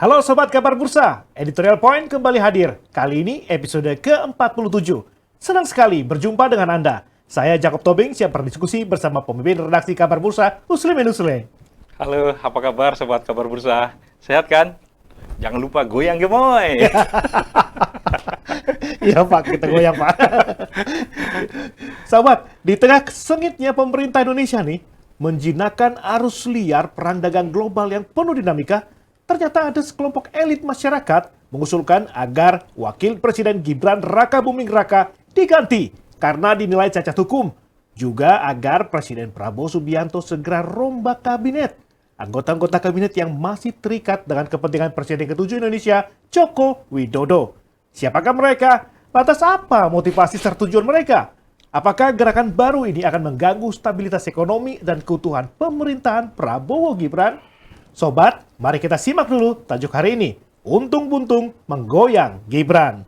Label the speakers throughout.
Speaker 1: Halo Sobat Kabar Bursa, Editorial Point kembali hadir. Kali ini episode ke-47. Senang sekali berjumpa dengan Anda. Saya Jacob Tobing siap berdiskusi bersama pemimpin redaksi Kabar Bursa, Usle Menusle.
Speaker 2: Halo, apa kabar Sobat Kabar Bursa? Sehat kan? Jangan lupa goyang gemoy.
Speaker 1: Iya Pak, kita goyang Pak. Sobat, di tengah sengitnya pemerintah Indonesia nih, menjinakkan arus liar perang dagang global yang penuh dinamika, ternyata ada sekelompok elit masyarakat mengusulkan agar Wakil Presiden Gibran Rakabuming Raka diganti karena dinilai cacat hukum. Juga agar Presiden Prabowo Subianto segera rombak kabinet. Anggota-anggota kabinet yang masih terikat dengan kepentingan Presiden ke-7 Indonesia, Joko Widodo. Siapakah mereka? Lantas apa motivasi serta tujuan mereka? Apakah gerakan baru ini akan mengganggu stabilitas ekonomi dan keutuhan pemerintahan Prabowo Gibran? Sobat, mari kita simak dulu tajuk hari ini. Untung buntung menggoyang Gibran.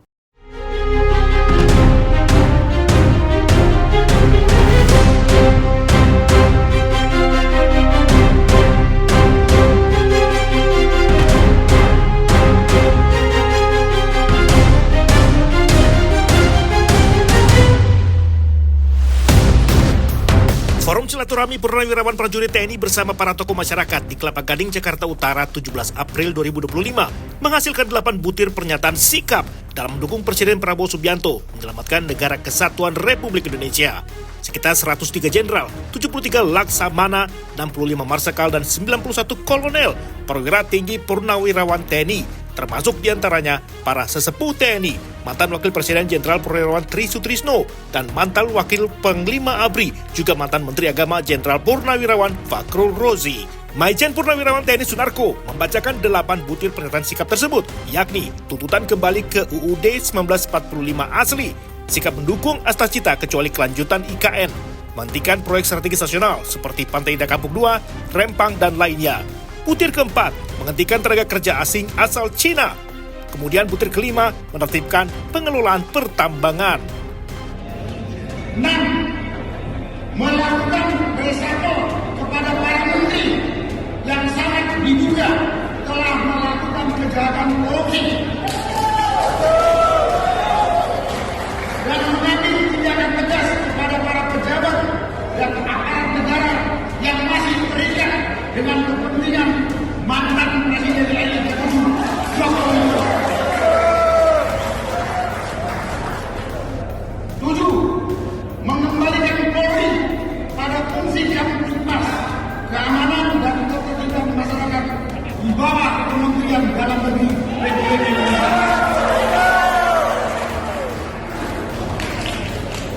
Speaker 1: Forum Silaturahmi Purnawirawan Prajurit TNI bersama para tokoh masyarakat di Kelapa Gading, Jakarta Utara 17 April 2025 menghasilkan 8 butir pernyataan sikap dalam mendukung Presiden Prabowo Subianto menyelamatkan Negara Kesatuan Republik Indonesia. Sekitar 103 jenderal, 73 laksamana, 65 marsikal, dan 91 kolonel perwira tinggi purnawirawan TNI, termasuk diantaranya para sesepuh TNI, mantan Wakil Presiden Jenderal Purnawirawan Tri Sutrisno, dan mantan Wakil Panglima ABRI, juga mantan Menteri Agama Jenderal Purnawirawan Fakhrul Rozi. Maijen Purnawirawan TNI Sunarko membacakan 8 butir pernyataan sikap tersebut, yakni tuntutan kembali ke UUD 1945 asli, sikap mendukung Astacita kecuali kelanjutan IKN, menghentikan proyek strategis nasional seperti Pantai Indah Kapuk 2, Rempang, dan lainnya. Butir keempat, menghentikan tenaga kerja asing asal Cina. Kemudian butir kelima, menertibkan pengelolaan pertambangan.
Speaker 3: 6. Melakukan reshuffle kepada para menteri yang sangat diduga telah melakukan kejahatan korupsi dan mengambil tindakan tegas kepada para pejabat dan aparat negara yang masih terikat dengan kepentingan mantan Presiden RI Joko Widodo. 7. Mengembalikan Polri pada fungsi Kamtipmas, keamanan dan ketertiban masyarakat di bawah Kementerian Dalam Negeri Republik Indonesia.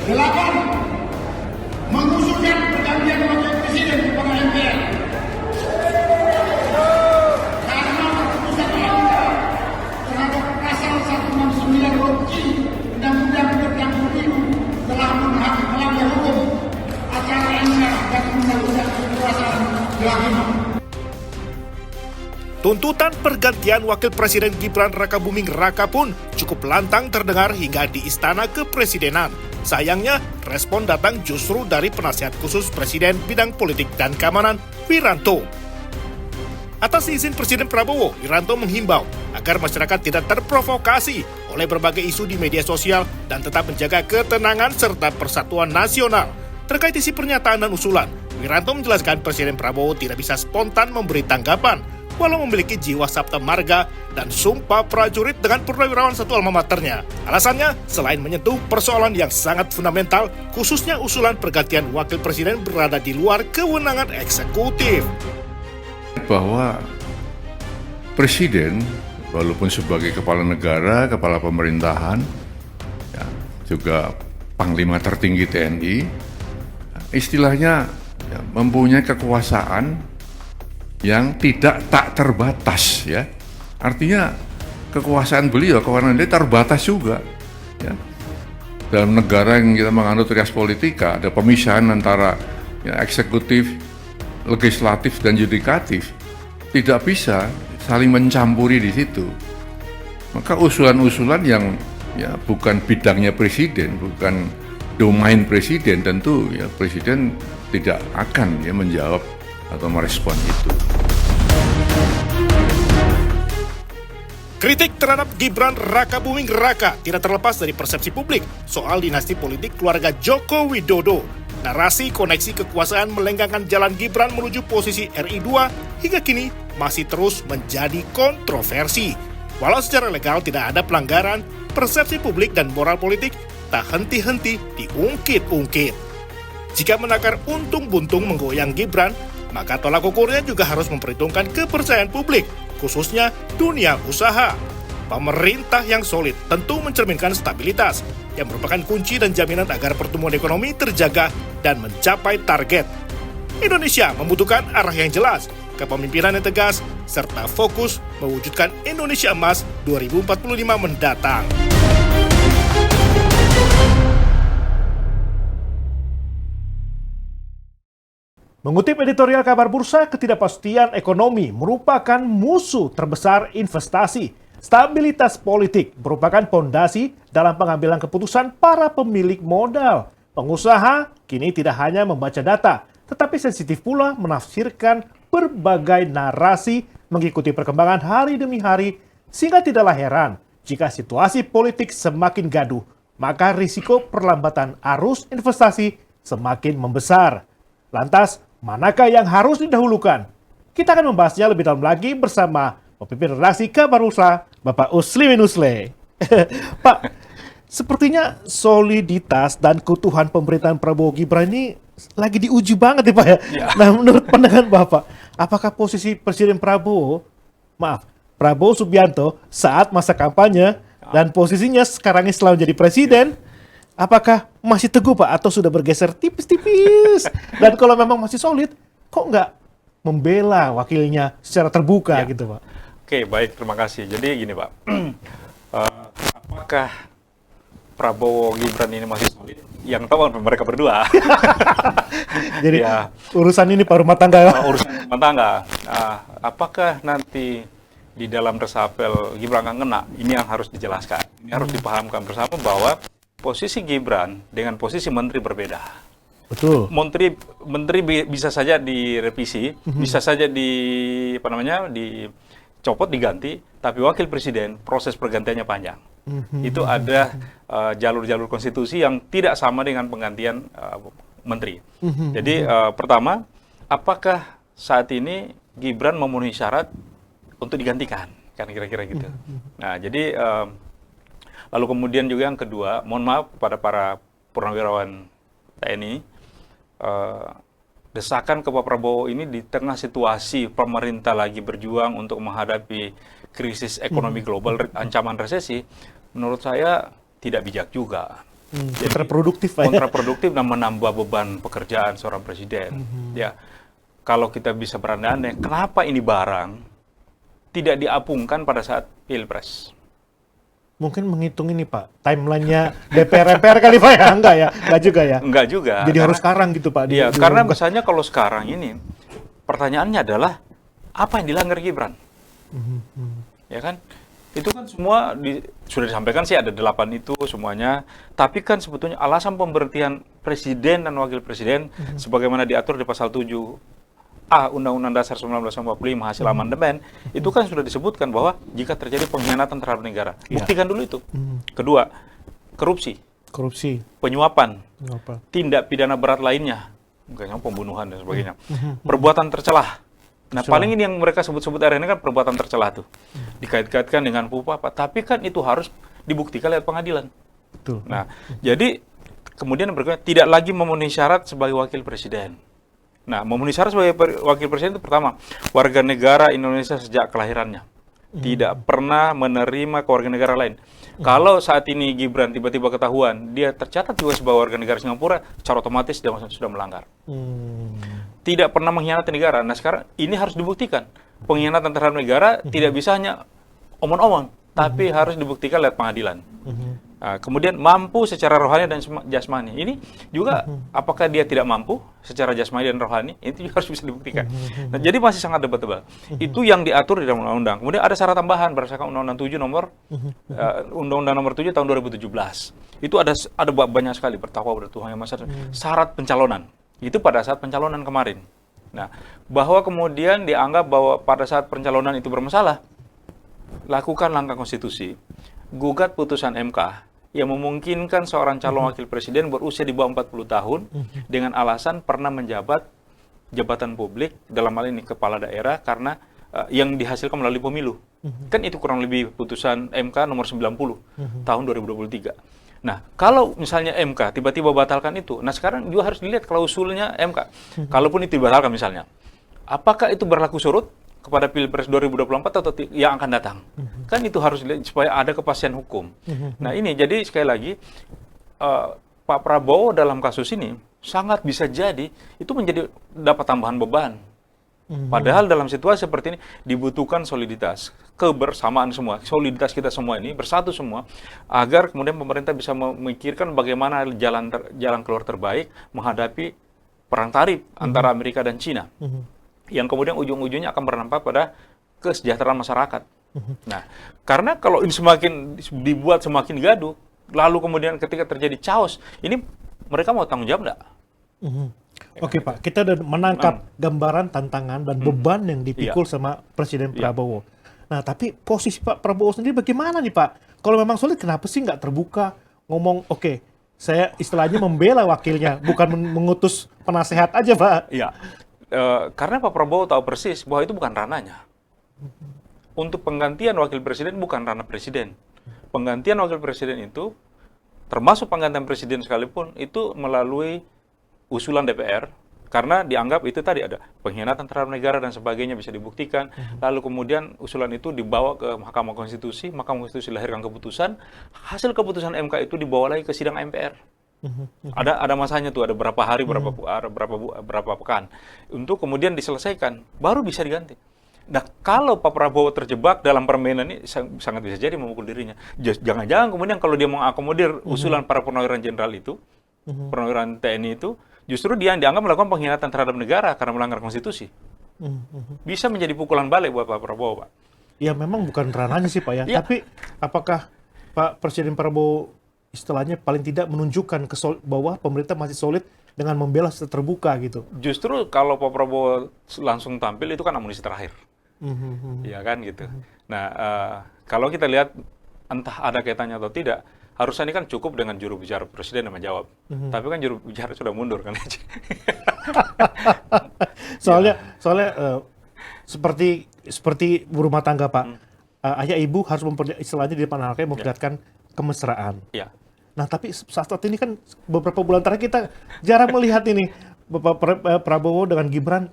Speaker 3: 8. Mengusulkan pergantian Wakil Presiden kepada MPR. Karena keputusan MK terhadap pasal 169 huruf Q Undang-Undang tentang Pemilu telah melanggar hukum acara MK dan Undang-Undang Kekuasaan Kehakiman.
Speaker 1: Tuntutan pergantian Wakil Presiden Gibran Rakabuming Raka pun cukup lantang terdengar hingga di Istana Kepresidenan. Sayangnya, respon datang justru dari penasihat khusus Presiden Bidang Politik dan Keamanan, Wiranto. Atas izin Presiden Prabowo, Wiranto menghimbau agar masyarakat tidak terprovokasi oleh berbagai isu di media sosial dan tetap menjaga ketenangan serta persatuan nasional. Terkait isi pernyataan dan usulan, Wiranto menjelaskan Presiden Prabowo tidak bisa spontan memberi tanggapan, walau memiliki jiwa sabta marga dan sumpah prajurit dengan purnawirawan satu alma maternya. Alasannya, selain menyentuh persoalan yang sangat fundamental, khususnya usulan pergantian Wakil Presiden berada di luar kewenangan eksekutif.
Speaker 4: Bahwa Presiden, walaupun sebagai kepala negara, kepala pemerintahan, ya, juga Panglima tertinggi TNI, istilahnya ya, mempunyai kekuasaan yang tak terbatas, ya. Artinya kekuasaan beliau, kewenangan dia terbatas juga, ya. Dalam negara yang kita menganut res politika, ada pemisahan antara ya, eksekutif, legislatif, dan yudikatif. Tidak bisa saling mencampuri di situ. Maka usulan-usulan yang ya bukan bidangnya presiden, bukan domain presiden, tentu ya presiden tidak akan ya menjawab atau merespon itu.
Speaker 1: Kritik terhadap Gibran Raka Buming Raka tidak terlepas dari persepsi publik soal dinasti politik keluarga Joko Widodo. Narasi koneksi kekuasaan melenggangkan jalan Gibran menuju posisi RI 2 hingga kini masih terus menjadi kontroversi. Walau secara legal tidak ada pelanggaran, persepsi publik dan moral politik tak henti-henti diungkit-ungkit. Jika menakar untung-buntung menggoyang Gibran, maka tolak ukurnya juga harus memperhitungkan kepercayaan publik, khususnya dunia usaha. Pemerintah yang solid tentu mencerminkan stabilitas, yang merupakan kunci dan jaminan agar pertumbuhan ekonomi terjaga dan mencapai target. Indonesia membutuhkan arah yang jelas, kepemimpinan yang tegas, serta fokus mewujudkan Indonesia Emas 2045 mendatang. Mengutip editorial kabar bursa, ketidakpastian ekonomi merupakan musuh terbesar investasi. Stabilitas politik merupakan pondasi dalam pengambilan keputusan para pemilik modal. Pengusaha kini tidak hanya membaca data, tetapi sensitif pula menafsirkan berbagai narasi mengikuti perkembangan hari demi hari, sehingga tidaklah heran jika situasi politik semakin gaduh, maka risiko perlambatan arus investasi semakin membesar. Lantas, manakah yang harus didahulukan? Kita akan membahasnya lebih dalam lagi bersama pemimpin redaksi Kabar Bursa, Bapak Uslimin Usle. Pak, sepertinya soliditas dan keutuhan pemerintahan Prabowo Gibran ini lagi diuji banget ya Pak ya? Ya. Nah, menurut pandangan Bapak, apakah posisi Presiden Prabowo Subianto saat masa kampanye dan posisinya sekarang ini setelah menjadi presiden, apakah masih teguh Pak atau sudah bergeser tipis-tipis? Dan kalau memang masih solid, kok nggak membela wakilnya secara terbuka gitu Pak?
Speaker 2: Oke, baik, terima kasih. Jadi gini Pak, apakah Prabowo Gibran ini masih solid? Yang tahu mereka berdua.
Speaker 1: Jadi urusan ini Pak rumah tangga.
Speaker 2: Urusan rumah tangga. Apakah nanti di dalam resapel Gibran akan kena? Ini yang harus dijelaskan. Ini harus dipahamkan bersama bahwa posisi Gibran dengan posisi menteri berbeda.
Speaker 1: Betul.
Speaker 2: Menteri bisa saja direvisi, bisa saja dicopot, diganti, tapi wakil presiden proses pergantiannya panjang. Itu ada jalur-jalur konstitusi yang tidak sama dengan penggantian menteri. Jadi pertama, apakah saat ini Gibran memenuhi syarat untuk digantikan? Kan kira-kira gitu. Nah, jadi lalu kemudian juga yang kedua, mohon maaf kepada para purnawirawan TNI, desakan ke Pak Prabowo ini di tengah situasi pemerintah lagi berjuang untuk menghadapi krisis ekonomi global, ancaman resesi, menurut saya tidak bijak juga.
Speaker 1: Kontraproduktif
Speaker 2: dan menambah beban pekerjaan seorang presiden. Ya, kalau kita bisa berandai-andai, kenapa ini barang tidak diapungkan pada saat Pilpres?
Speaker 1: Mungkin menghitung ini Pak, timelinenya DPR-MPR kali Pak ya? Enggak juga ya?
Speaker 2: Enggak juga.
Speaker 1: Jadi harus sekarang gitu Pak?
Speaker 2: Iya, karena misalnya kalau sekarang ini, pertanyaannya adalah, apa yang dilanggar Gibran? Ya kan? Itu kan semua sudah disampaikan sih, ada 8 itu semuanya, tapi kan sebetulnya alasan pemberhentian presiden dan wakil presiden, sebagaimana diatur di pasal 7A Undang-Undang Dasar 1945 hasil amandemen, itu kan sudah disebutkan bahwa jika terjadi pengkhianatan terhadap negara, buktikan dulu itu. Kedua, korupsi, penyuapan, tindak pidana berat lainnya, misalnya pembunuhan dan sebagainya, perbuatan tercelah. Nah, paling ini yang mereka sebut-sebut hari ini kan perbuatan tercelah tuh, dikait-kaitkan dengan apa, tapi kan itu harus dibuktikan lewat pengadilan.
Speaker 1: Betul.
Speaker 2: Nah, jadi kemudian berikutnya tidak lagi memenuhi syarat sebagai wakil presiden. Nah, memenuhi syarat sebagai wakil presiden itu pertama, warga negara Indonesia sejak kelahirannya. Tidak pernah menerima kewarganegaraan lain. Kalau saat ini Gibran tiba-tiba ketahuan, dia tercatat juga sebagai warga negara Singapura, secara otomatis dia sudah melanggar. Tidak pernah mengkhianati negara. Nah, sekarang ini harus dibuktikan. Pengkhianatan terhadap negara tidak bisa hanya omong-omong, tapi harus dibuktikan lewat pengadilan. Nah, kemudian mampu secara rohani dan jasmani. Ini juga apakah dia tidak mampu secara jasmani dan rohani, itu juga harus bisa dibuktikan. Nah, jadi masih sangat debatable. Itu yang diatur di dalam undang-undang. Kemudian ada syarat tambahan berdasarkan Undang-Undang 7 Undang-Undang nomor 7 tahun 2017. Itu ada banyak sekali, bertakwa kepada Tuhan yang Maha Esa. Syarat pencalonan. Itu pada saat pencalonan kemarin. Nah, bahwa kemudian dianggap bahwa pada saat pencalonan itu bermasalah, lakukan langkah konstitusi, gugat putusan MK yang memungkinkan seorang calon wakil presiden berusia di bawah 40 tahun dengan alasan pernah menjabat jabatan publik, dalam hal ini kepala daerah, karena yang dihasilkan melalui pemilu. Kan itu kurang lebih putusan MK nomor 90 tahun 2023. Nah, kalau misalnya MK tiba-tiba batalkan itu, nah sekarang juga harus dilihat klausulnya MK. Kalaupun itu dibatalkan misalnya, apakah itu berlaku surut kepada Pilpres 2024 atau yang akan datang? Kan itu harus dilihat supaya ada kepastian hukum. Nah ini, jadi sekali lagi, Pak Prabowo dalam kasus ini sangat bisa jadi itu menjadi dapat tambahan beban. Padahal dalam situasi seperti ini dibutuhkan soliditas, kebersamaan semua, soliditas kita semua ini bersatu semua, agar kemudian pemerintah bisa memikirkan bagaimana jalan keluar terbaik menghadapi perang tarif antara Amerika dan Cina, yang kemudian ujung-ujungnya akan berdampak pada kesejahteraan masyarakat. Nah, karena kalau ini semakin dibuat semakin gaduh, lalu kemudian ketika terjadi chaos, ini mereka mau tanggung jawab nggak?
Speaker 1: Oke Pak, kita udah menangkap gambaran tantangan dan beban yang dipikul sama Presiden Prabowo. Nah, tapi posisi Pak Prabowo sendiri bagaimana nih Pak? Kalau memang sulit, kenapa sih nggak terbuka ngomong, oke, saya istilahnya membela wakilnya, bukan mengutus penasehat aja Pak?
Speaker 2: Iya, karena Pak Prabowo tahu persis bahwa itu bukan ranahnya. Untuk penggantian wakil presiden bukan ranah presiden. Penggantian wakil presiden itu, termasuk penggantian presiden sekalipun, itu melalui usulan DPR, karena dianggap itu tadi ada pengkhianatan terhadap negara dan sebagainya bisa dibuktikan. Lalu kemudian usulan itu dibawa ke Mahkamah Konstitusi lahirkan keputusan, hasil keputusan MK itu dibawa lagi ke sidang MPR. Ada masanya tuh, ada berapa hari, berapa pekan, untuk kemudian diselesaikan, baru bisa diganti. Nah, kalau Pak Prabowo terjebak dalam permainan ini, sangat bisa jadi memukul dirinya. Jangan-jangan kemudian kalau dia mengakomodir usulan para pernawiran jenderal itu, pernawiran TNI itu, justru dia yang dianggap melakukan pengkhianatan terhadap negara karena melanggar konstitusi. Bisa menjadi pukulan balik buat Pak Prabowo, Pak.
Speaker 1: Ya memang bukan ranahnya sih Pak ya. Tapi apakah Pak Presiden Prabowo istilahnya paling tidak menunjukkan bahwa pemerintah masih solid dengan membela secara terbuka gitu?
Speaker 2: Justru kalau Pak Prabowo langsung tampil itu kan amunisi terakhir. Ya kan gitu. Nah, kalau kita lihat entah ada kaitannya atau tidak, harusnya ini kan cukup dengan juru bicara presiden yang menjawab. Tapi kan juru bicara sudah mundur kan.
Speaker 1: Soalnya seperti berumah tangga Pak. Ayah ibu harus istilahnya di depan anaknya memperlihatkan kemesraan.
Speaker 2: Ya.
Speaker 1: Nah, tapi saat ini kan beberapa bulan terakhir kita jarang melihat ini Bapak Prabowo dengan Gibran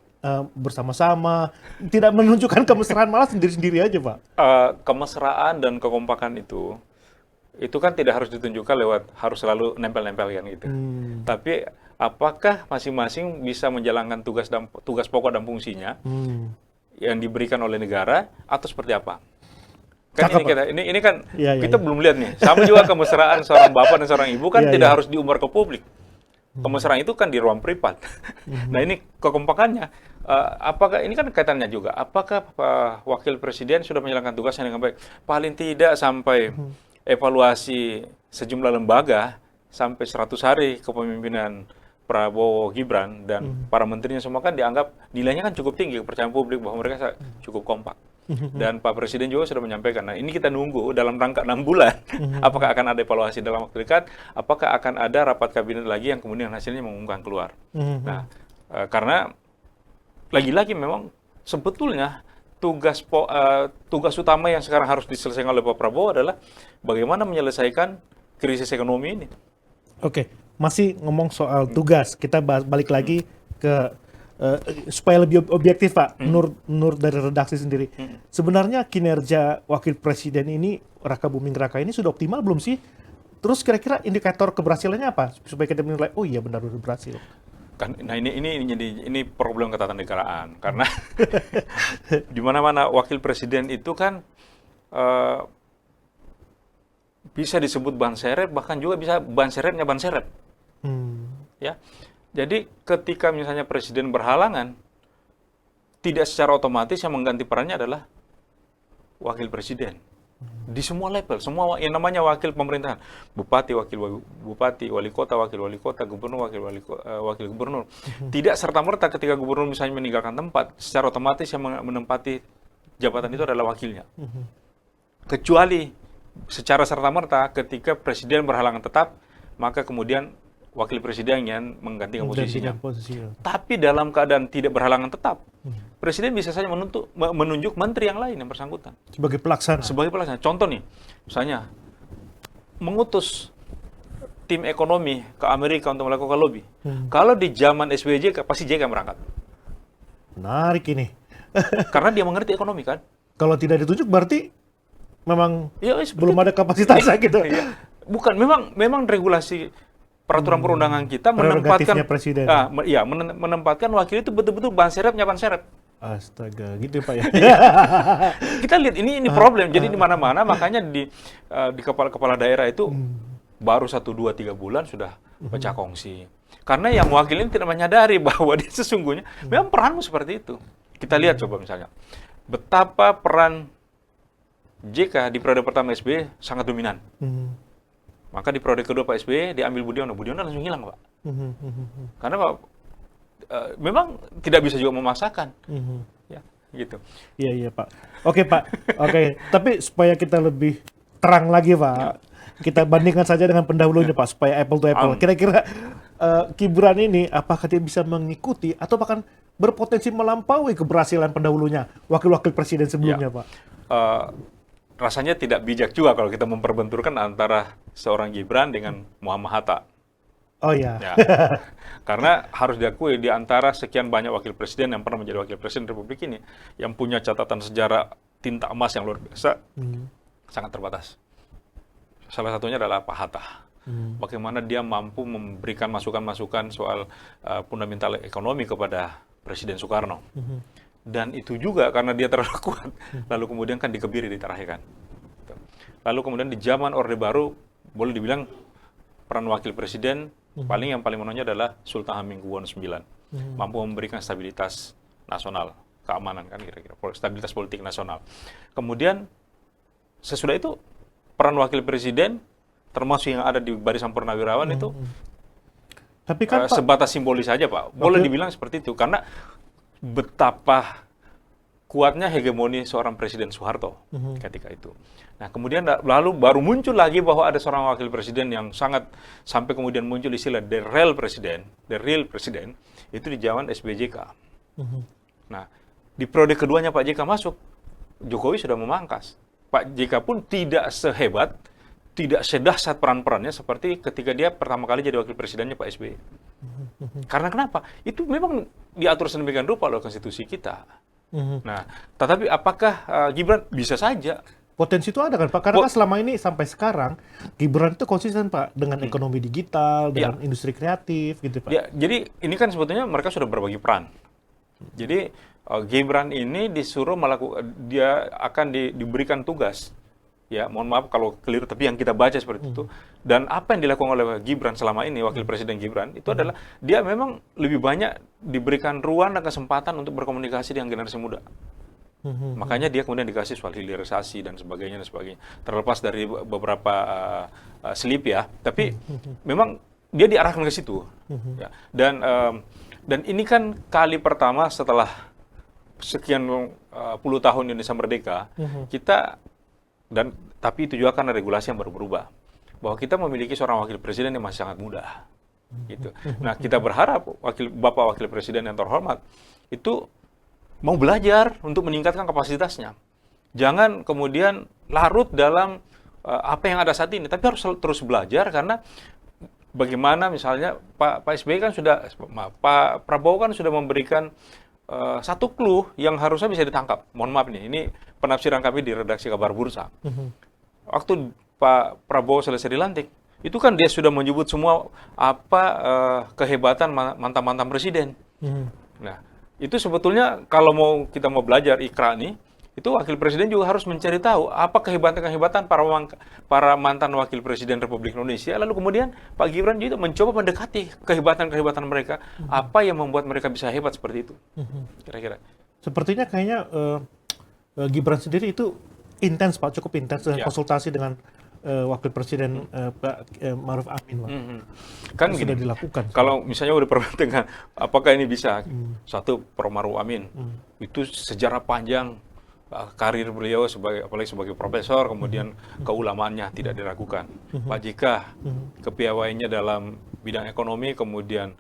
Speaker 1: bersama-sama, tidak menunjukkan kemesraan, malah sendiri-sendiri aja Pak.
Speaker 2: Kemesraan dan kekompakan itu kan tidak harus ditunjukkan lewat harus selalu nempel-nempel kan gitu. Tapi apakah masing-masing bisa menjalankan tugas pokok dan fungsinya yang diberikan oleh negara atau seperti apa? Kan ini kan kita belum lihat nih. Sama juga kemesraan seorang bapak dan seorang ibu kan tidak harus diumbar ke publik. Kemesraan itu kan di ruang privat. Nah ini kekompakannya, apakah ini kan kaitannya juga, apakah wakil presiden sudah menjalankan tugasnya dengan baik? Paling tidak sampai evaluasi sejumlah lembaga sampai 100 hari kepemimpinan Prabowo Gibran dan para menterinya semua kan dianggap nilainya kan cukup tinggi, kepercayaan publik bahwa mereka cukup kompak. Dan Pak Presiden juga sudah menyampaikan, nah ini kita nunggu dalam rangka 6 bulan, apakah akan ada evaluasi dalam waktu dekat, apakah akan ada rapat kabinet lagi yang kemudian hasilnya mengumumkan keluar. Nah, karena lagi-lagi memang sebetulnya tugas utama yang sekarang harus diselesaikan oleh Pak Prabowo adalah bagaimana menyelesaikan krisis ekonomi ini.
Speaker 1: Oke, masih ngomong soal tugas, kita balik lagi ke supaya lebih objektif Pak, menurut dari redaksi sendiri. Sebenarnya kinerja wakil presiden ini, Raka Buming Raka ini sudah optimal belum sih? Terus kira-kira indikator keberhasilannya apa supaya kita menilai, oh iya benar berhasil?
Speaker 2: Nah ini problem ketatanegaraan karena di mana-mana wakil presiden itu kan bisa disebut ban serep, bahkan juga bisa ban serepnya ban serep. Ya. Jadi ketika misalnya presiden berhalangan, tidak secara otomatis yang mengganti perannya adalah wakil presiden. Di semua level, semua yang namanya wakil pemerintahan, bupati, wakil bupati, wali kota, gubernur, wakil gubernur. Tidak serta-merta ketika gubernur misalnya meninggalkan tempat, secara otomatis yang menempati jabatan itu adalah wakilnya. kecuali secara serta-merta ketika presiden berhalangan tetap, maka kemudian wakil presiden yang menggantikan posisinya. Tapi dalam keadaan tidak berhalangan tetap, presiden bisa saja menunjuk menteri yang lain yang bersangkutan.
Speaker 1: Sebagai pelaksana.
Speaker 2: Sebagai pelaksana. Contoh nih, misalnya mengutus tim ekonomi ke Amerika untuk melakukan lobby. Kalau di zaman SBY pasti JK berangkat.
Speaker 1: Menarik ini.
Speaker 2: Karena dia mengerti ekonomi kan.
Speaker 1: Kalau tidak ditunjuk berarti memang
Speaker 2: Ya,
Speaker 1: belum ada kapasitasnya gitu.
Speaker 2: Iya. Bukan, memang regulasi peraturan perundangan kita
Speaker 1: Prerogatifnya
Speaker 2: menempatkan
Speaker 1: presiden.
Speaker 2: menempatkan wakil itu betul-betul ban serepnya ban serep.
Speaker 1: Astaga, gitu Pak ya.
Speaker 2: Kita lihat ini problem. Jadi di mana-mana makanya di kepala daerah itu baru 1, 2, 3 bulan sudah pecah kongsi. Karena yang mewakili ini tidak menyadari bahwa dia sesungguhnya memang peranmu seperti itu. Kita lihat coba misalnya betapa peran JK di periode pertama SBY sangat dominan. Maka di periode kedua Pak SBY diambil Budiono langsung hilang Pak. Karena Pak memang tidak bisa juga memaksakan. Ya, gitu.
Speaker 1: Iya Pak. Oke Pak. Oke, tapi supaya kita lebih terang lagi Pak, kita bandingkan saja dengan pendahulunya Pak, supaya apple to apple. Kira-kira Gibran ini apakah dia bisa mengikuti atau bahkan berpotensi melampaui keberhasilan pendahulunya, wakil-wakil presiden sebelumnya Pak?
Speaker 2: Rasanya tidak bijak juga kalau kita memperbenturkan antara seorang Gibran dengan Muhammad Hatta.
Speaker 1: Oh ya.
Speaker 2: Karena harus diakui di antara sekian banyak wakil presiden yang pernah menjadi wakil presiden Republik ini, yang punya catatan sejarah tinta emas yang luar biasa, sangat terbatas. Salah satunya adalah Pak Hatta. Bagaimana dia mampu memberikan masukan-masukan soal fundamental ekonomi kepada Presiden Soekarno. Dan itu juga karena dia terlalu kuat, lalu kemudian kan dikebiri, diterakhirkan. Lalu kemudian di zaman Orde Baru, boleh dibilang peran wakil presiden yang paling menonjol adalah Sultan Hamengkubuwono IX. Mampu memberikan stabilitas nasional, keamanan kan kira-kira, stabilitas politik nasional. Kemudian sesudah itu peran wakil presiden termasuk yang ada di Barisan Purnawirawan itu
Speaker 1: Tapi kan
Speaker 2: sebatas simbolis saja Pak. Boleh dibilang seperti itu karena betapa kuatnya hegemoni seorang Presiden Soeharto ketika itu. Nah, kemudian lalu baru muncul lagi bahwa ada seorang wakil presiden yang sangat, sampai kemudian muncul istilah the real president, itu di zaman SBJK. Nah, di periode keduanya Pak JK masuk, Jokowi sudah memangkas. Pak JK pun tidak sehebat, tidak sedahsyat peran-perannya seperti ketika dia pertama kali jadi wakil presidennya Pak SBY. Karena kenapa? Itu memang diatur sedemikian rupa oleh konstitusi kita. Nah, tetapi apakah Gibran bisa saja?
Speaker 1: Potensi itu ada kan Pak? Karena kan selama ini sampai sekarang Gibran itu konsisten Pak dengan ekonomi digital, dengan industri kreatif gitu Pak.
Speaker 2: Ya, jadi ini kan sebetulnya mereka sudah berbagi peran. Jadi Gibran ini disuruh melakukan, dia akan diberikan tugas. Ya, mohon maaf kalau keliru, tapi yang kita baca seperti itu. Dan apa yang dilakukan oleh Gibran selama ini, wakil presiden Gibran, itu adalah dia memang lebih banyak diberikan ruang dan kesempatan untuk berkomunikasi dengan generasi muda. Makanya dia kemudian dikasih soal hilirisasi dan sebagainya. Terlepas dari beberapa slip ya, tapi memang dia diarahkan ke situ. Ya. Dan ini kan kali pertama setelah sekian puluh tahun Indonesia merdeka, kita tapi itu juga karena regulasi yang baru berubah, bahwa kita memiliki seorang wakil presiden yang masih sangat muda, gitu. Nah, kita berharap Bapak Wakil Presiden yang terhormat itu mau belajar untuk meningkatkan kapasitasnya. Jangan kemudian larut dalam apa yang ada saat ini, tapi harus terus belajar karena bagaimana misalnya Pak SBY kan Pak Prabowo kan sudah memberikan satu clue yang harusnya bisa ditangkap. Mohon maaf nih, ini penafsiran kami di redaksi Kabar Bursa. Waktu Pak Prabowo selesai dilantik, itu kan dia sudah menyebut semua kehebatan mantan-mantan presiden. Nah, itu sebetulnya kalau kita mau belajar ikra nih, itu wakil presiden juga harus mencari tahu apa kehebatan-kehebatan para mantan wakil presiden Republik Indonesia. Lalu kemudian Pak Gibran juga mencoba mendekati kehebatan-kehebatan mereka. Apa yang membuat mereka bisa hebat seperti itu? Kira-kira.
Speaker 1: Sepertinya kayaknya Gibran sendiri itu intens Pak, cukup intens dengan konsultasi dengan wakil presiden Pak Maruf Amin Pak.
Speaker 2: Kan
Speaker 1: sudah
Speaker 2: gini,
Speaker 1: dilakukan.
Speaker 2: kalau misalnya udah perhatikan apakah ini bisa? Satu, Prof Maruf Amin itu sejarah panjang karir beliau apalagi sebagai profesor, kemudian keulamaannya tidak diragukan. Pak JK, kepiawaiannya dalam bidang ekonomi, kemudian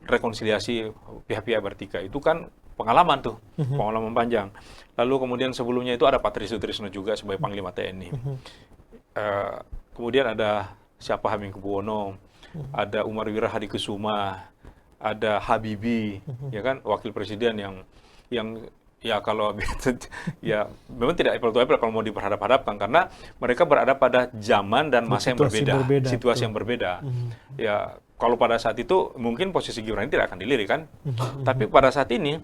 Speaker 2: rekonsiliasi pihak-pihak bertikai, itu kan pengalaman tuh, pengalaman panjang. Lalu kemudian sebelumnya itu ada Patris Sutrisno juga sebagai Panglima TNI. Kemudian ada siapa, Hamengkubuwono, ada Umar Wira Hadikusuma, ada Habibie, ya kan, wakil presiden yang ya kalau ya memang tidak apple to apple kalau mau diperhadap-hadapkan, karena mereka berada pada zaman dan masa yang berbeda, situasi yang berbeda. Ya kalau pada saat itu mungkin posisi Gibran tidak akan dilirik kan, tapi pada saat ini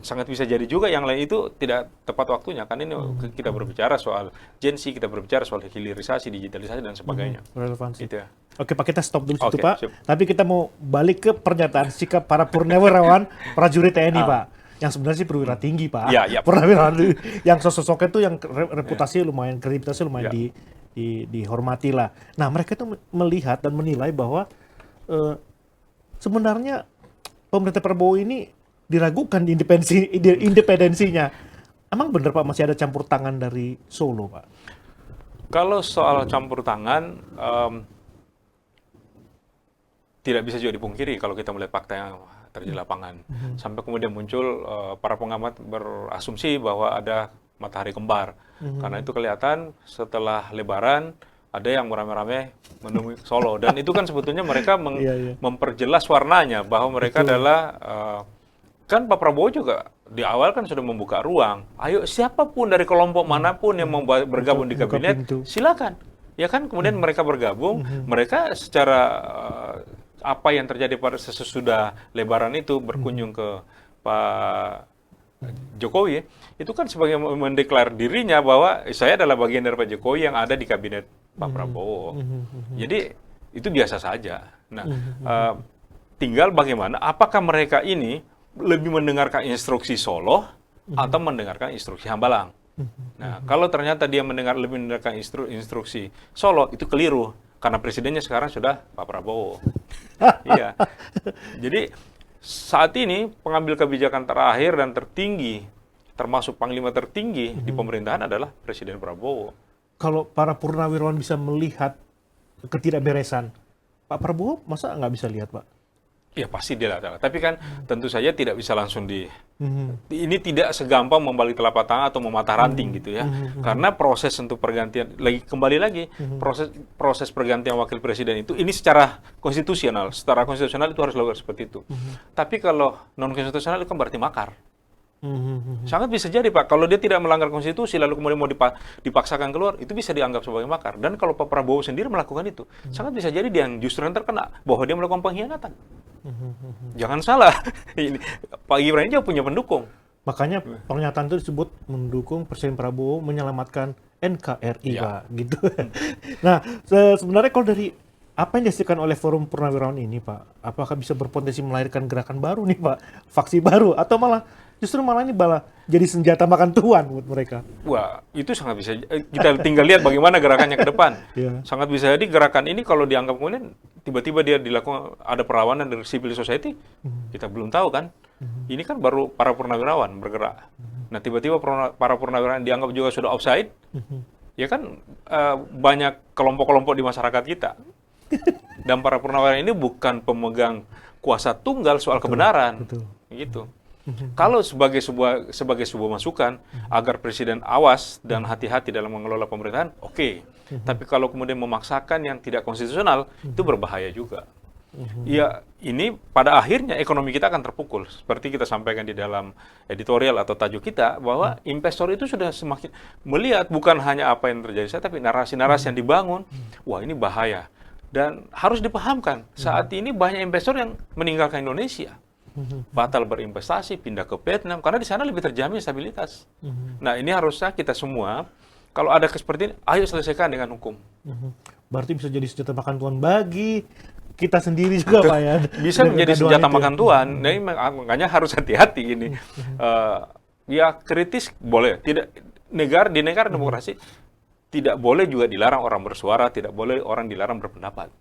Speaker 2: sangat bisa jadi juga yang lain itu tidak tepat waktunya kan. Ini kita berbicara soal Gen Z, kita berbicara soal hilirisasi, digitalisasi dan sebagainya.
Speaker 1: Relevansi.
Speaker 2: Gitu ya.
Speaker 1: Oke Pak, kita stop dulu situ
Speaker 2: Oke,
Speaker 1: Pak.
Speaker 2: sip.
Speaker 1: Tapi kita mau balik ke pernyataan sikap para purnawirawan prajurit TNI Pak. Yang sebenarnya sih perwira tinggi Pak.
Speaker 2: Ya.
Speaker 1: Purnawirawan yang sosok-sosoknya itu yang reputasi lumayan, kredibilitasnya lumayan
Speaker 2: Ya.
Speaker 1: dihormati lah. Nah mereka itu melihat dan menilai bahwa sebenarnya pemerintah Prabowo ini diragukan independensinya. Emang benar Pak masih ada campur tangan dari Solo Pak?
Speaker 2: Kalau soal campur tangan, tidak bisa juga dipungkiri kalau kita melihat fakta yang terjadi di lapangan. Sampai kemudian muncul para pengamat berasumsi bahwa ada matahari kembar. Karena itu kelihatan setelah Lebaran ada yang beramai-ramai menemui Solo. Dan itu kan sebetulnya mereka memperjelas warnanya bahwa mereka adalah kan Pak Prabowo juga di awal kan sudah membuka ruang. Ayo siapapun dari kelompok manapun yang mau bergabung di kabinet, silakan. Ya kan, kemudian mereka bergabung, mereka secara apa yang terjadi pada sesudah Lebaran itu berkunjung ke Pak Jokowi, itu kan sebagai mendeklar dirinya bahwa saya adalah bagian dari Pak Jokowi yang ada di kabinet Pak Prabowo. Jadi itu biasa saja. Nah, tinggal bagaimana, apakah mereka ini lebih mendengarkan instruksi Solo atau mendengarkan instruksi Hambalang. Nah, kalau ternyata dia lebih mendengarkan instruksi Solo, itu keliru. Karena presidennya sekarang sudah Pak Prabowo. Iya. Jadi saat ini pengambil kebijakan terakhir dan tertinggi, termasuk panglima tertinggi di pemerintahan adalah Presiden Prabowo.
Speaker 1: Kalau para purnawirawan bisa melihat ketidakberesan, Pak Prabowo masa nggak bisa lihat Pak?
Speaker 2: Ya pasti dia ada. Tapi kan tentu saja tidak bisa langsung ini tidak segampang membalik telapak tangan atau mematah ranting gitu ya. Karena proses untuk pergantian kembali lagi proses pergantian wakil presiden itu ini secara konstitusional itu harus dilakukan seperti itu. Tapi kalau non konstitusional itu kan berarti makar. Sangat bisa jadi Pak, kalau dia tidak melanggar konstitusi lalu kemudian mau dipaksakan keluar, itu bisa dianggap sebagai makar. Dan kalau Pak Prabowo sendiri melakukan itu, sangat bisa jadi dia yang justru yang terkena bahwa dia melakukan pengkhianatan. Jangan salah, ini Pak Gibran juga punya pendukung.
Speaker 1: Makanya pernyataan itu disebut mendukung Presiden Prabowo menyelamatkan NKRI Pak, gitu. Nah, sebenarnya kalau dari apa yang dihasilkan oleh Forum Purnawirawan ini Pak, apakah bisa berpotensi melahirkan gerakan baru nih Pak, faksi baru, atau justru malah ini jadi senjata makan tuan buat mereka?
Speaker 2: Wah, itu sangat bisa. Kita tinggal lihat bagaimana gerakannya ke depan. Sangat bisa jadi gerakan ini kalau dianggap kemudian tiba-tiba dia dilakukan ada perlawanan dari civil society, kita belum tahu kan. Ini kan baru para purnawirawan bergerak. Nah, tiba-tiba para purnawirawan dianggap juga sudah offside. Ya kan banyak kelompok-kelompok di masyarakat kita. Dan para purnawirawan ini bukan pemegang kuasa tunggal soal kebenaran. Gitu. Kalau sebagai sebuah masukan agar presiden awas dan hati-hati dalam mengelola pemerintahan, oke. Tapi kalau kemudian memaksakan yang tidak konstitusional, itu berbahaya juga. Ya, ini pada akhirnya ekonomi kita akan terpukul. Seperti kita sampaikan di dalam editorial atau tajuk kita, bahwa investor itu sudah semakin melihat bukan hanya apa yang terjadi, tapi narasi-narasi yang dibangun, wah ini bahaya. Dan harus dipahamkan, saat ini banyak investor yang meninggalkan Indonesia. Batal berinvestasi, pindah ke Vietnam, karena di sana lebih terjamin stabilitas. Nah, ini harusnya kita semua, kalau ada seperti ini, ayo selesaikan dengan hukum.
Speaker 1: Berarti bisa jadi senjata makan tuan bagi kita sendiri juga Pak ya.
Speaker 2: Bisa menjadi senjata makan tuan. Nah, makanya harus hati-hati ini. Ya kritis boleh, tidak di negara demokrasi tidak boleh juga dilarang orang bersuara, tidak boleh orang dilarang berpendapat.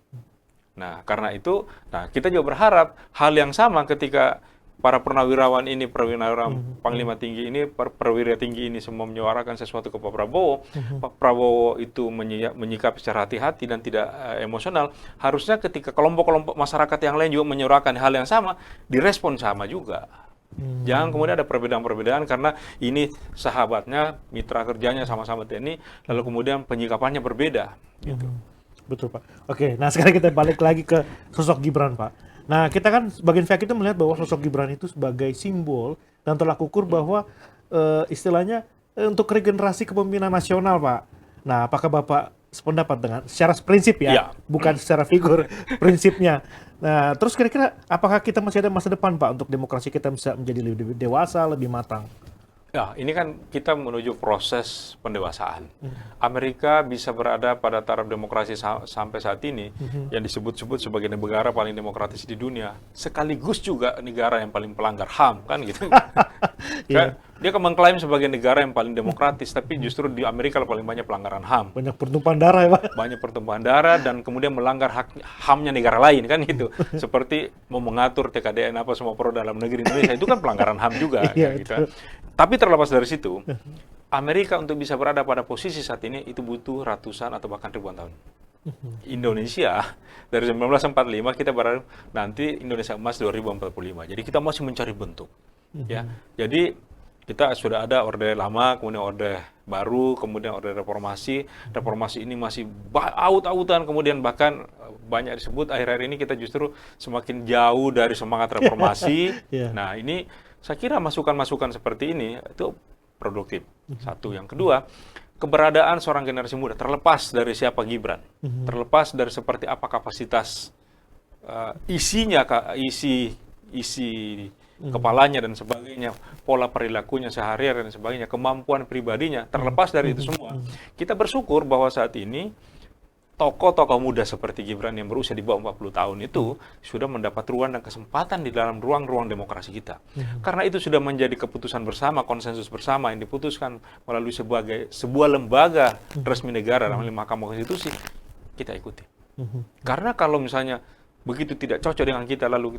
Speaker 2: Nah, karena itu, kita juga berharap hal yang sama ketika para purnawirawan ini, perwirawan panglima tinggi ini, perwira tinggi ini semua menyuarakan sesuatu ke Pak Prabowo, Pak Prabowo itu menyikapi secara hati-hati dan tidak emosional. Harusnya ketika kelompok-kelompok masyarakat yang lain juga menyuarakan hal yang sama, direspon sama juga. Jangan kemudian ada perbedaan-perbedaan karena ini sahabatnya, mitra kerjanya sama-sama TNI, lalu kemudian penyikapannya berbeda. Gitu.
Speaker 1: Betul, Pak. Oke, nah sekarang kita balik lagi ke sosok Gibran, Pak. Nah, kita kan sebagian pihak itu melihat bahwa sosok Gibran itu sebagai simbol dan tolak ukur bahwa istilahnya untuk regenerasi kepemimpinan nasional, Pak. Nah, apakah Bapak sependapat dengan secara prinsip ya, bukan secara figur prinsipnya. Nah, terus kira-kira apakah kita masih ada masa depan, Pak, untuk demokrasi kita bisa menjadi lebih dewasa, lebih matang?
Speaker 2: Ya, ini kan kita menuju proses pendewasaan. Amerika bisa berada pada taraf demokrasi sampai saat ini, yang disebut-sebut sebagai negara paling demokratis di dunia, sekaligus juga negara yang paling pelanggar HAM, kan gitu. Kan, dia kan mengklaim sebagai negara yang paling demokratis, tapi justru di Amerika paling banyak pelanggaran HAM.
Speaker 1: Banyak pertumpahan darah ya, Pak?
Speaker 2: Banyak pertumpahan darah dan kemudian melanggar HAM-nya negara lain, kan gitu. Seperti mau mengatur TKDN apa semua produk dalam negeri Indonesia, itu kan pelanggaran HAM juga.
Speaker 1: Iya,
Speaker 2: gitu. Tapi terlepas dari situ, Amerika untuk bisa berada pada posisi saat ini itu butuh ratusan atau bahkan ribuan tahun. Indonesia dari 1945 kita berada nanti Indonesia Emas 2045. Jadi kita masih mencari bentuk. Ya, jadi kita sudah ada orde lama, kemudian orde baru, kemudian orde reformasi. Reformasi ini masih aut-autan, kemudian bahkan banyak disebut akhir-akhir ini kita justru semakin jauh dari semangat reformasi. Nah, ini saya kira masukan-masukan seperti ini itu produktif. Satu, yang kedua, keberadaan seorang generasi muda terlepas dari siapa Gibran, terlepas dari seperti apa kapasitas isinya, isi kepalanya dan sebagainya, pola perilakunya sehari-hari dan sebagainya, kemampuan pribadinya, terlepas dari itu semua. Kita bersyukur bahwa saat ini tokoh-tokoh muda seperti Gibran yang berusia di bawah 40 tahun itu sudah mendapat ruang dan kesempatan di dalam ruang-ruang demokrasi kita. Karena itu sudah menjadi keputusan bersama, konsensus bersama yang diputuskan melalui sebuah lembaga resmi negara, namanya Mahkamah Konstitusi, kita ikuti. Karena kalau misalnya begitu tidak cocok dengan kita, lalu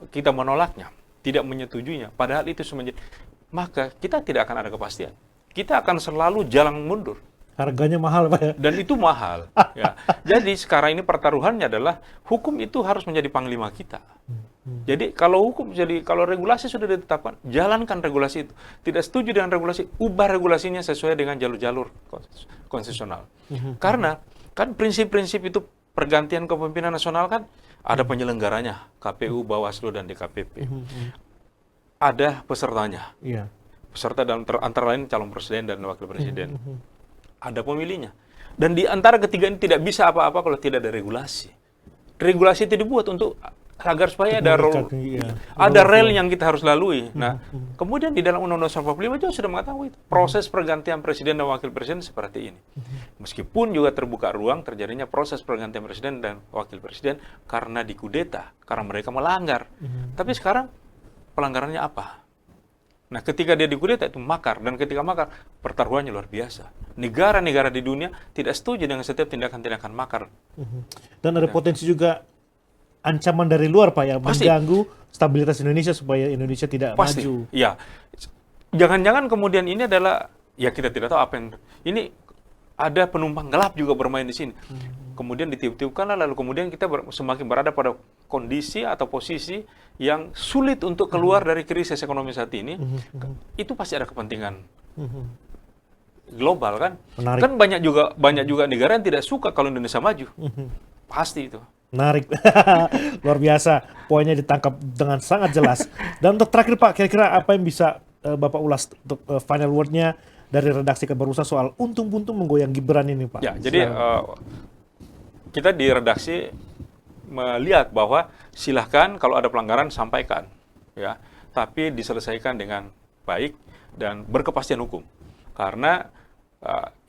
Speaker 2: kita menolaknya, tidak menyetujuinya, padahal itu semenjadi, maka kita tidak akan ada kepastian. Kita akan selalu jalan mundur.
Speaker 1: Harganya mahal, Pak ya?
Speaker 2: Dan itu mahal. Ya. Jadi sekarang ini pertaruhannya adalah hukum itu harus menjadi panglima kita. Jadi kalau kalau regulasi sudah ditetapkan, jalankan regulasi itu. Tidak setuju dengan regulasi, ubah regulasinya sesuai dengan jalur-jalur konstitusional. Karena kan prinsip-prinsip itu pergantian kepemimpinan nasional kan ada penyelenggaranya, KPU, Bawaslu, dan DKPP. Ada pesertanya. Peserta dalam antara lain calon presiden dan wakil presiden. Ada pemilihnya. Dan di antara ketiga ini tidak bisa apa-apa kalau tidak ada regulasi. Regulasi itu dibuat agar supaya ada rel yang kita harus lalui. Nah, kemudian di dalam Undang-Undang 45 juga sudah mengatakan itu. Proses pergantian presiden dan wakil presiden seperti ini. Meskipun juga terbuka ruang terjadinya proses pergantian presiden dan wakil presiden karena dikudeta, karena mereka melanggar. Tapi sekarang pelanggarannya apa? Nah, ketika dia dikudeta itu makar, dan ketika makar, pertaruhannya luar biasa. Negara-negara di dunia tidak setuju dengan setiap tindakan-tindakan makar.
Speaker 1: Dan ada potensi juga ancaman dari luar, Pak, yang mengganggu stabilitas Indonesia supaya Indonesia tidak maju.
Speaker 2: Iya. Jangan-jangan kemudian ini adalah, ya kita tidak tahu apa yang, ini ada penumpang gelap juga bermain di sini. Kemudian ditiup-tiupkanlah, lalu kemudian kita semakin berada pada kondisi atau posisi yang sulit untuk keluar dari krisis ekonomi saat ini. Itu pasti ada kepentingan global kan.
Speaker 1: Menarik.
Speaker 2: Kan banyak juga negara yang tidak suka kalau Indonesia maju. Pasti itu.
Speaker 1: Menarik. Luar biasa. Poinnya ditangkap dengan sangat jelas. Dan untuk terakhir, Pak, kira-kira apa yang bisa Bapak ulas untuk final word-nya dari redaksi Kabar Usaha soal untung-buntung menggoyang Gibran ini, Pak?
Speaker 2: Ya, jadi kita di redaksi melihat bahwa silahkan kalau ada pelanggaran sampaikan, ya, tapi diselesaikan dengan baik dan berkepastian hukum. Karena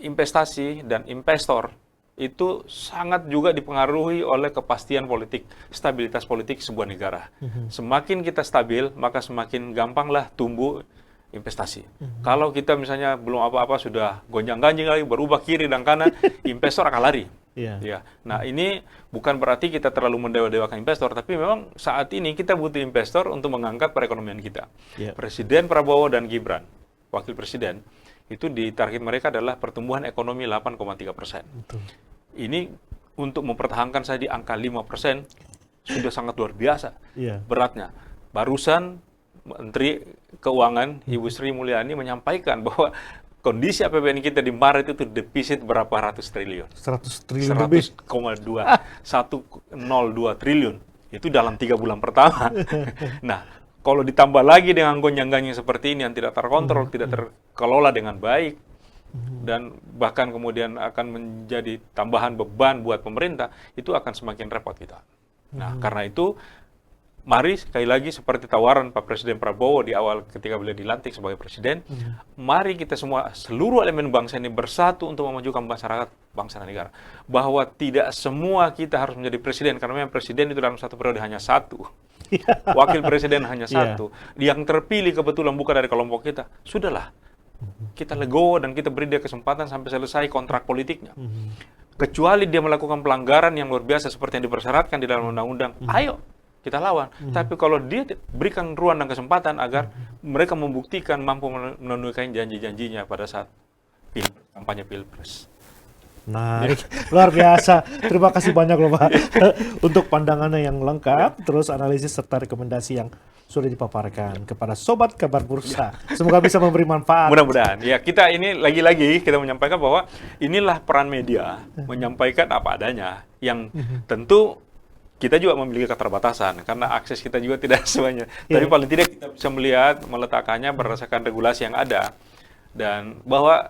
Speaker 2: investasi dan investor itu sangat juga dipengaruhi oleh kepastian politik, stabilitas politik sebuah negara. Semakin kita stabil, maka semakin gampanglah tumbuh investasi. Kalau kita misalnya belum apa-apa sudah gonjang-ganjing lagi, berubah kiri dan kanan, investor akan lari.
Speaker 5: Iya.
Speaker 2: Ya, nah ini bukan berarti kita terlalu mendewa-dewakan investor, tapi memang saat ini kita butuh investor untuk mengangkat perekonomian kita.
Speaker 5: Iya.
Speaker 2: Presiden Prabowo dan Gibran, wakil presiden, itu di target mereka adalah pertumbuhan ekonomi 8,3%. Ini untuk mempertahankan saya di angka 5% sudah sangat luar biasa
Speaker 5: Iya.
Speaker 2: beratnya. Barusan Menteri Keuangan Ibu Sri Mulyani menyampaikan bahwa kondisi APBN kita di Maret itu defisit berapa ratus triliun.
Speaker 5: 100 triliun lebih.
Speaker 2: 100,2 triliun. Itu dalam 3 bulan pertama. Nah, kalau ditambah lagi dengan gonjang-ganjing seperti ini yang tidak terkontrol, tidak terkelola dengan baik, dan bahkan kemudian akan menjadi tambahan beban buat pemerintah, itu akan semakin repot kita. Nah, karena itu, mari sekali lagi seperti tawaran Pak Presiden Prabowo di awal ketika beliau dilantik sebagai presiden, mari kita semua, seluruh elemen bangsa ini bersatu untuk memajukan masyarakat, bangsa dan negara. Bahwa tidak semua kita harus menjadi presiden, karena memang presiden itu dalam satu periode hanya satu. Wakil presiden hanya satu. Yang terpilih kebetulan bukan dari kelompok kita, sudahlah. Kita legowo dan kita beri dia kesempatan sampai selesai kontrak politiknya. Kecuali dia melakukan pelanggaran yang luar biasa seperti yang dipersyaratkan di dalam undang-undang, ayo kita lawan. Tapi kalau dia berikan ruang dan kesempatan agar mereka membuktikan mampu menunaikan janji-janjinya pada saat kampanye Pilpres.
Speaker 5: Nah, luar biasa. Terima kasih banyak loh Pak untuk pandangannya yang lengkap, terus analisis serta rekomendasi yang sudah dipaparkan kepada Sobat Kabar Bursa. Semoga bisa memberi manfaat.
Speaker 2: Mudah-mudahan. Ya, kita ini lagi-lagi kita menyampaikan bahwa inilah peran media, menyampaikan apa adanya, yang tentu kita juga memiliki keterbatasan karena akses kita juga tidak semuanya. Tapi paling tidak kita bisa melihat, meletakkannya berdasarkan regulasi yang ada. Dan bahwa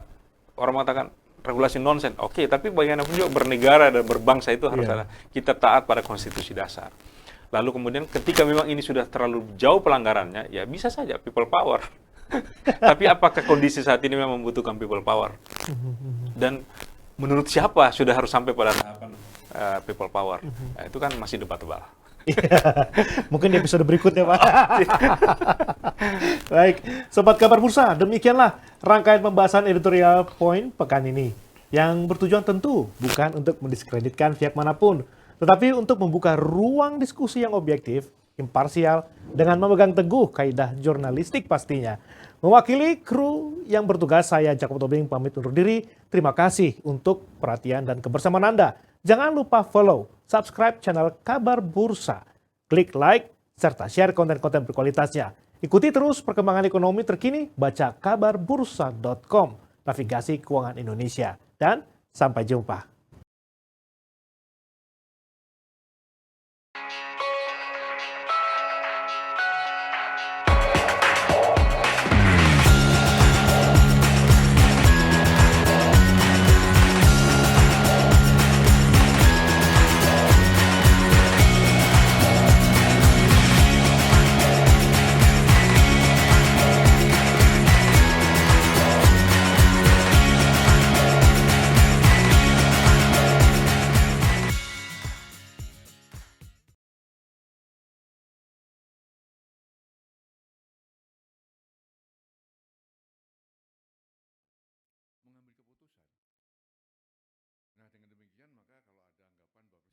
Speaker 2: orang mengatakan regulasi nonsen, oke, tapi bagaimanapun juga bernegara dan berbangsa itu harus ada. Kita taat pada konstitusi dasar. Lalu kemudian ketika memang ini sudah terlalu jauh pelanggarannya, ya bisa saja people power. Tapi apakah kondisi saat ini memang membutuhkan people power? Dan menurut siapa sudah harus sampai pada tahapan people power? Nah, itu kan masih debatable.
Speaker 5: Mungkin di episode berikutnya Pak. Baik, Sobat Kabar Bursa, demikianlah rangkaian pembahasan editorial point pekan ini. Yang bertujuan tentu bukan untuk mendiskreditkan pihak manapun, tetapi untuk membuka ruang diskusi yang objektif, imparsial, dengan memegang teguh kaidah jurnalistik pastinya. Mewakili kru yang bertugas, saya Jacob Tobing pamit undur diri. Terima kasih untuk perhatian dan kebersamaan Anda. Jangan lupa follow, subscribe channel Kabar Bursa, klik like, serta share konten-konten berkualitasnya. Ikuti terus perkembangan ekonomi terkini, baca kabarbursa.com, navigasi keuangan Indonesia. Dan sampai jumpa.